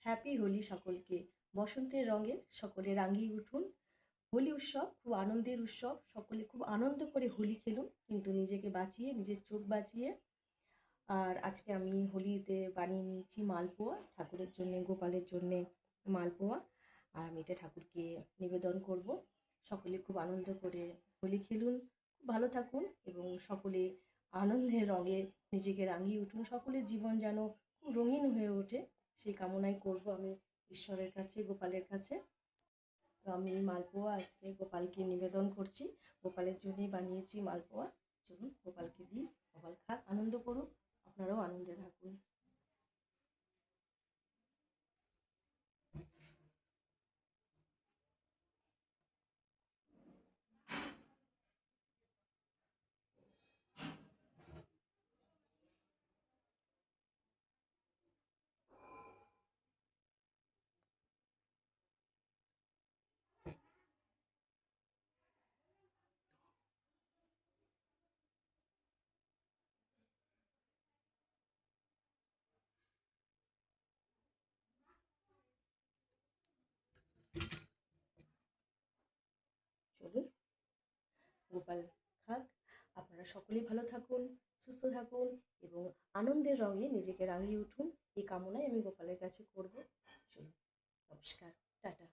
Happy Holi সকলকে। বসন্তের রঙে সকলে রাঙিয়ে উঠুন। হোলি উৎসব খুব আনন্দের উৎসব। সকলে খুব আনন্দ করে হোলি খেলুন, কিন্তু নিজেকে বাঁচিয়ে, নিজের চোখ বাঁচিয়ে। আর আজকে আমি হোলিতে বানিয়ে নিয়েছি মালপোয়া, ঠাকুরের জন্যে, গোপালের জন্যে মালপোয়া। আর আমি এটা ঠাকুরকে নিবেদন করব। সকলে খুব আনন্দ করে হোলি খেলুন, খুব ভালো থাকুন এবং সকলে আনন্দের রঙে নিজেকে রাঙিয়ে উঠুন। সকলের জীবন যেন খুব রঙিন হয়ে ওঠে, সেই কামনাই করব আমি ঈশ্বরের কাছে, গোপালের কাছে। তো আমি এই মালপোয়া আজকে গোপালকে নিবেদন করছি। গোপালের জন্যই বানিয়েছি মালপোয়া। চলুন গোপালকে দিই, গোপাল খাক, আনন্দ করুক, আপনারাও আনন্দে থাকুন। চলুন গোপাল খাক। আপনারা সকলেই ভালো থাকুন, সুস্থ থাকুন এবং আনন্দের রঙে নিজেকে রাঙিয়ে উঠুন, এই কামনাই আমি গোপালের কাছে করব। চলুন, নমস্কার, টাটা।